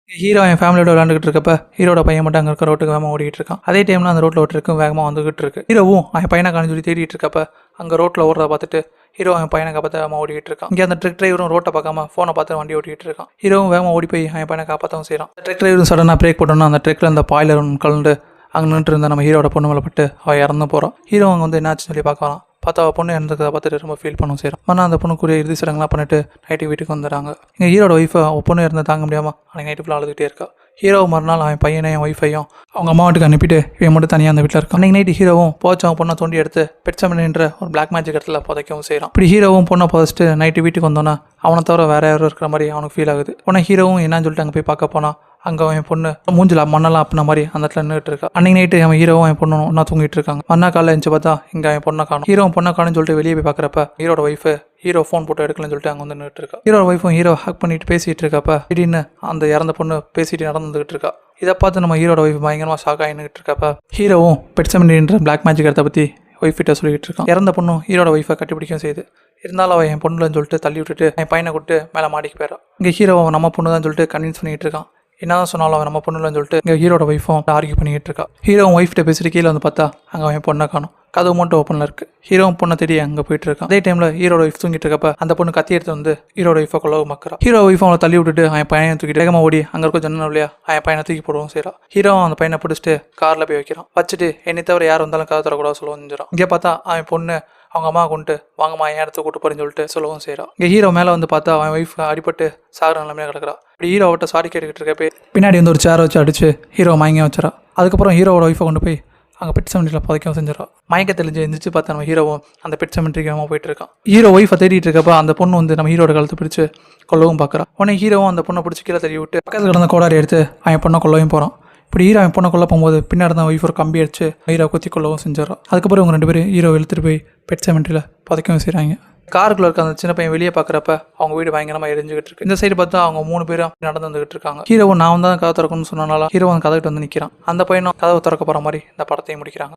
Hero என் ஃபேமிலியோட விளாண்டுக்கிட்டு இருக்கப்ப ஹீரோட பையன் மட்டும் அங்கே இருக்க ரோட்டுக்கு வேகமாக ஓடிட்டு இருக்கான். அதே டைமில் அந்த ரோட்டில் ஓட்டிருக்கும் வேகமாக வந்துகிட்டு இருக்கு. ஹீரோவும் அவன் பையனை காணி சொல்லி தேடிட்டு இருக்கப்ப அங்கே ரோட்டில் ஓடுறத பார்த்துட்டு ஹீரோ அவன் பையனை காப்பாற்ற வேகமாக ஓடிட்டு இருக்கான். இங்கே அந்த ட்ரக் டிரைவரும் ரோட்டை பார்க்காம ஃபோனை பார்த்து வண்டி ஓட்டிட்டு இருக்கான். ஹீரோவும் வேகமாக ஓடி போய் அவன் பையனை காப்பாற்றவும் செய்யறான். ட்ரக் டிரைவரும் சடனாக பிரேக் போட்டோன்னா அந்த ட்ரக்கில் அந்த பாய்லர் கலந்து அங்கே நின்று இருந்த நம்ம ஹீரோட பொண்ணு மேலே பட்டு அவள் இறந்து போகிறான். ஹீரோ அங்கே வந்து என்னாச்சுன்னு சொல்லி பார்க்கலாம். பார்த்தா அவள் பொண்ணு இறந்துக்கிறத பார்த்துட்டு ரொம்ப ஃபீல் பண்ணவும் செய்கிறான். ஆனால் அந்த பொண்ணுக்குரிய இறுதி சடங்கெலாம் பண்ணிட்டு நைட்டு வீட்டுக்கு வந்துடுறாங்க. எங்கள் ஹீரோட ஒய்ஃபை அவள் பொண்ணு இறந்து தாங்க முடியாமல் அன்றைக்கி நைட்டு ஃபுல்லாக அழுதுகிட்டே இருக்கா. ஹீரோ மறுநாள் அவன் பையனையும் ஒய்ஃபையும் அவங்க அம்மா வீட்டுக்கு அனுப்பிட்டு இவன் மட்டும் தனியாக அந்த வீட்டில் இருக்கான். அன்றைக்கி நைட்டு ஹீரோவும் போச்சு அவன் பொண்ணை தோண்டி எடுத்து பெட்சமனின்ற ஒரு பிளாக் மேஜிக் இடத்துல புதைக்கவும் செய்கிறான். இப்படி ஹீரோவும் பொண்ணை புதைச்சிட்டு நைட்டு வீட்டுக்கு வந்தோன்னா அவனை தவிர வேற யாரும் இருக்கிற மாதிரி அவனுக்கு ஃபீல் ஆகுது. உடனே ஹீரோவும் என்னன்னு சொல்லிட்டு அங்கே போய் பார்க்க போனால் அங்கே அவன் பொண்ணு மூஞ்சில் மண்ணெல்லாம் அப்படின மாதிரி அந்த இடத்துல நின்றுட்டு இருக்கா. அன்றைக்கி நைட்டு அவன் ஹீரோவும் அவன் பொண்ணும் ஒன்றா தூங்கிட்டு இருக்காங்க. மண்ணா காலையில் எழுந்து பார்த்தா இங்கே அவன் பொண்ணை காணும். ஹீரோ பொண்ணை காணுன்னு சொல்லிட்டு வெளியே போய் பார்க்குறப்ப ஹீரோட ஒய்ஃபு ஹீரோ ஃபோன் போட்டு எடுக்கலன்னு சொல்லிட்டு அங்கே வந்து நின்றுட்டு இருக்கா. ஹீரோட ஒய்ஃபும் ஹீரோ ஹக் பண்ணிட்டு பேசிகிட்டு இருக்கப்ப திடீர்னு அந்த இறந்த பொண்ணு பேசிட்டு நடந்துகிட்டு இருக்கா. இதை பார்த்து நம்ம ஹீரோட ஒய்ஃப் பயங்கரமாக ஷாக் ஆகிட்டு இருக்கப்ப ஹீரோவும் பெட்சமனின்ற பிளாக் மேஜிக் இடத்தை பற்றி ஒய்ஃபிட்ட சொல்லிட்டு இருக்கான். இறந்த பொண்ணும் ஹீரோட ஒய்ஃபை கட்டிப்பிடிக்கும் செய்யுது. இருந்தாலும் அவன் என் பொண்ணுலன்னு சொல்லிட்டு தள்ளி விட்டுட்டு என் பையனை கூப்பிட்டு மேலே மாடிக்கு போயிடான். இங்கே ஹீரோ நம்ம பொண்ணு தான் சொல்லிட்டு கன்வின்ஸ் பண்ணிட்டு இருக்கான். என்னதான் சொன்னாலும் அவன் நம்ம பொண்ணுலன்னு சொல்லிட்டு இங்கே ஹீரோட ஒய்ஃபும் ஆர்கியூ பண்ணிட்டு இருக்கா. ஹீரோவும் ஒய்ஃப்ட்ட பேசிட்டு கீழே வந்து பார்த்தா அங்கே அவன் பொண்ணை காணும். கதவு மட்டும் ஓப்பனில் இருக்குது. ஹீரோவும் பொண்ணை தேடி அங்கே போயிட்டு இருக்கான். அதே டைமில் ஹீரோட ஒய்ஃப் தூங்கிட்டு இருக்கப்ப அந்த பொண்ணு கத்தி எடுத்து வந்து ஹீரோட ஒய்ஃபை கொள்ளவும் மக்கிறா. ஹீரோ ஒய்ஃபை அவனை தள்ளி விட்டுட்டு அவன் பையனை தூக்கிட்டு வேகமாக ஓடி அங்கே இருக்க ஜன்னல் வழியா அவன் பையனை தூக்கி போடுவோம் செய்யறா. ஹீரோ அந்த பையனை பிடிச்சிட்டு காரில் போய் வைக்கிறான். வச்சுட்டு என்னை தவிர யார் வந்தாலும் கதை தரக்கூடாது சொல்லவும் செஞ்சிடான். இங்கே பார்த்தா அவன் பொண்ணு அவங்க அம்மா கொண்டு வாங்கம்மா என் இடத்த கூட்டு போறேன்னு சொல்லிட்டு சொல்லவும் செய்கிறான். இங்கே ஹீரோ மேலே வந்து பார்த்தா அவன் ஒய்ஃப் அடிபட்டு சாகிற நிலைமையாக கிடக்குறா. இப்படி ஹீரோ அவட்ட சாரி கேட்டுக்கிட்டு இருக்கப்பே பின்னாடி வந்து ஒரு சேரை வச்சு அடிச்சு ஹீரோ மயங்க வச்சிடா. அதுக்கப்புறம் ஹீரோவோட ஒய்ஃபை கொண்டு போய் அங்கே பெட் செமெண்ட்ரியில் புதைக்கவும் செஞ்சிடறோம். மயக்க தெளிஞ்சு எந்திரிச்சு பார்த்தா நம்ம ஹீரோவும் அந்த பெட் செமெண்ட்ரிக்கு போயிட்டு இருக்கான். ஹீரோ ஒய்ஃபை தேடிட்டு இருக்கப்ப அந்த பொண்ணு வந்து நம்ம ஹீரோட கழுத்தை பிடிச்சு கொல்லவும் பார்க்குறான். உடனே ஹீரோவும் அந்த பொண்ணை பிடிச்சி கீழே தள்ளி விட்டு பக்கத்தில் கிடந்த கோடாரி எடுத்து அவன் பொண்ணை கொல்லவும் போகிறான். இப்படி ஹீரோ அவன் பொண்ணை கொல்ல போகும்போது பின்னாடி தான் ஒய்ஃப் ஒரு கம்பி அடிச்சு ஹீரோ குத்தி கொள்ளவும் செஞ்சிடறான். அதுக்கப்புறம் இவங்க 2 பேரும் ஹீரோ இழுத்துட்டு போய் பெட் செமெண்ட்ரியில் புதைக்கவும் செய்கிறாங்க. காருக்குள்ள இருக்க அந்த சின்ன பையன் வெளியே பார்க்குறப்ப அவங்க வீடு பயங்கரமாக எரிஞ்சுக்கிட்டு இருக்கு. இந்த சைடு பார்த்தா அவங்க 3 பேரும் நடந்து வந்துகிட்டு இருக்காங்க. ஹீரோவும் நான் தான் கதை திறக்கணும்னு சொன்னனால ஹீரோ அந்த கதவிட்டு வந்து நிற்கிறான். அந்த பையனும் கதவை திறக்க போகிற மாதிரி இந்த படத்தையும் முடிக்கிறாங்க.